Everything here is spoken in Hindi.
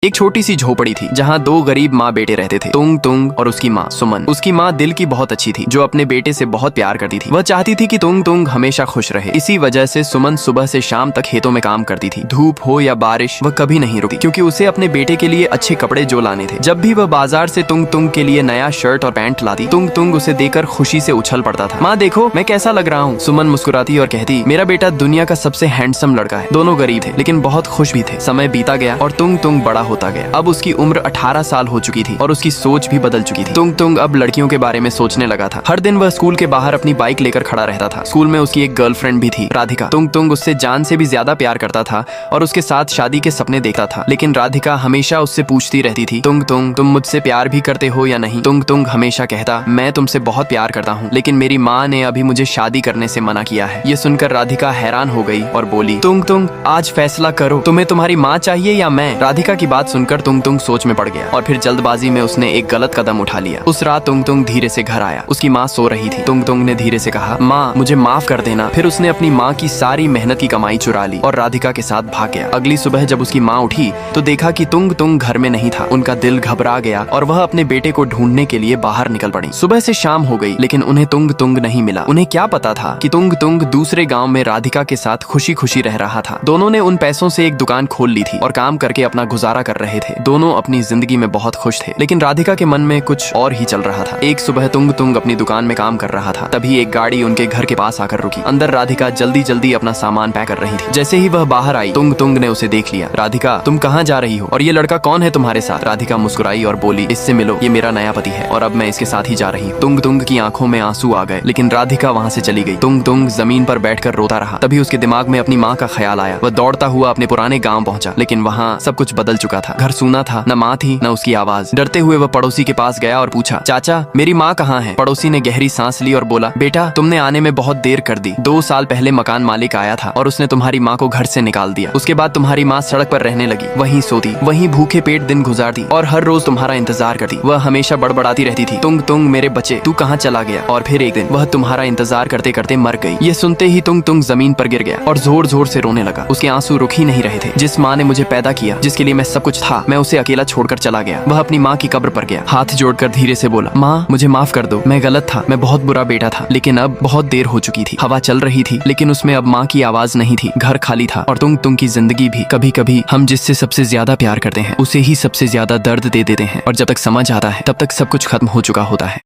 एक छोटी सी झोपड़ी थी जहाँ दो गरीब माँ बेटे रहते थे, तुंग तुंग और उसकी माँ सुमन। उसकी माँ दिल की बहुत अच्छी थी, जो अपने बेटे से बहुत प्यार करती थी। वह चाहती थी कि तुंग तुंग हमेशा खुश रहे। इसी वजह से सुमन सुबह से शाम तक खेतों में काम करती थी। धूप हो या बारिश वह कभी नहीं रुकी, क्योंकि उसे अपने बेटे के लिए अच्छे कपड़े जो लाने थे। जब भी वह बाजार से तुंग तुंग के लिए नया शर्ट और पैंट लाती, तुंग तुंग उसे देकर खुशी से उछल पड़ता था। माँ देखो मैं कैसा लग रहा हूँ। सुमन मुस्कुराती और कहती, मेरा बेटा दुनिया का सबसे हैंडसम लड़का है। दोनों गरीब थे लेकिन बहुत खुश भी थे। समय बीता गया और तुंग तुंग बड़ा होता गया। अब उसकी उम्र 18 साल हो चुकी थी और उसकी सोच भी बदल चुकी थी। तुंग तुंग अब लड़कियों के बारे में सोचने लगा था। हर दिन वह स्कूल के बाहर अपनी बाइक लेकर खड़ा रहता था। स्कूल में उसकी एक गर्लफ्रेंड भी थी, राधिका। तुंग तुंग उससे जान से भी ज्यादा प्यार करता था और उसके साथ शादी के सपने देखता था। लेकिन राधिका हमेशा उससे पूछती रहती थी, तुंग तुंग तुम मुझसे प्यार भी करते हो या नहीं। तुंग तुंग हमेशा कहता, मैं तुमसे बहुत प्यार करता हूँ, लेकिन मेरी माँ ने अभी मुझे शादी करने से मना किया है। ये सुनकर राधिका हैरान हो गई और बोली, तुंग तुंग आज फैसला करो, तुम्हें तुम्हारी माँ चाहिए या मैं। राधिका की बात सुनकर तुंग तुंग सोच में पड़ गया और फिर जल्दबाजी में उसने एक गलत कदम उठा लिया। उस रात तुंग तुंग धीरे से घर आया। उसकी माँ सो रही थी। तुंग तुंग ने धीरे से कहा, माँ मुझे माफ कर देना। फिर उसने अपनी माँ की सारी मेहनत की कमाई चुरा ली और राधिका के साथ भाग गया। अगली सुबह जब उसकी माँ उठी तो देखा कि तुंग तुंग घर में नहीं था। उनका दिल घबरा गया और वह अपने बेटे को ढूंढने के लिए बाहर निकल पड़ी। सुबह से शाम हो गई लेकिन उन्हें तुंग तुंग नहीं मिला। उन्हें क्या पता था कि तुंग तुंग दूसरे गांव में राधिका के साथ खुशी खुशी रह रहा था। दोनों ने उन पैसों से एक दुकान खोल ली थी और काम करके अपना गुजारा कर रहे थे। दोनों अपनी जिंदगी में बहुत खुश थे, लेकिन राधिका के मन में कुछ और ही चल रहा था। एक सुबह तुंग तुंग अपनी दुकान में काम कर रहा था, तभी एक गाड़ी उनके घर के पास आकर रुकी। अंदर राधिका जल्दी जल्दी अपना सामान पैक कर रही थी। जैसे ही वह बाहर आई, तुंग तुंग ने उसे देख लिया। राधिका तुम कहाँ जा रही हो और ये लड़का कौन है तुम्हारे साथ। राधिका मुस्कुराई और बोली, इससे मिलो, ये मेरा नया पति है और अब मैं इसके साथ ही जा रही हूँ। तुंग तुंग की आंखों में आंसू आ गए, लेकिन राधिका वहाँ से चली गई। तुंग तुंग जमीन पर बैठकर रोता रहा। तभी उसके दिमाग में अपनी माँ का ख्याल आया। वह दौड़ता हुआ अपने पुराने गाँव पहुंचा, लेकिन वहाँ सब कुछ बदल चुका था। घर सूना था, न माँ थी न उसकी आवाज। डरते हुए वह पड़ोसी के पास गया और पूछा, चाचा मेरी माँ कहाँ है। पड़ोसी ने गहरी सांस ली और बोला, बेटा तुमने आने में बहुत देर कर दी। 2 साल पहले मकान मालिक आया था और उसने तुम्हारी माँ को घर से निकाल दिया। उसके बाद तुम्हारी माँ सड़क पर रहने लगी, वहीं सोती, वहीं भूखे पेट दिन गुजारती और हर रोज तुम्हारा इंतजार करती। वह हमेशा बड़बड़ाती रहती थी, तुंग तुंग मेरे बच्चे तू कहाँ चला गया। और फिर एक दिन वह तुम्हारा इंतजार करते करते मर गई। ये सुनते ही तुंग तुंग जमीन पर गिर गया और जोर जोर से रोने लगा। उसके आंसू रुक ही नहीं रहे थे। जिस माँ ने मुझे पैदा किया, जिसके लिए मैं सब कुछ था, मैं उसे अकेला छोड़कर चला गया। वह अपनी माँ की कब्र पर गया, हाथ जोड़कर धीरे से बोला, माँ मुझे माफ कर दो, मैं गलत था, मैं बहुत बुरा बेटा था। लेकिन अब बहुत देर हो चुकी थी। हवा चल रही थी लेकिन उसमें अब माँ की आवाज नहीं थी। घर खाली था और तुंग तुंग की जिंदगी भी। कभी कभी हम जिससे सबसे ज्यादा प्यार करते हैं उसे ही सबसे ज्यादा दर्द दे देते हैं और जब तक समझ आता है तब तक सब कुछ खत्म हो चुका होता है।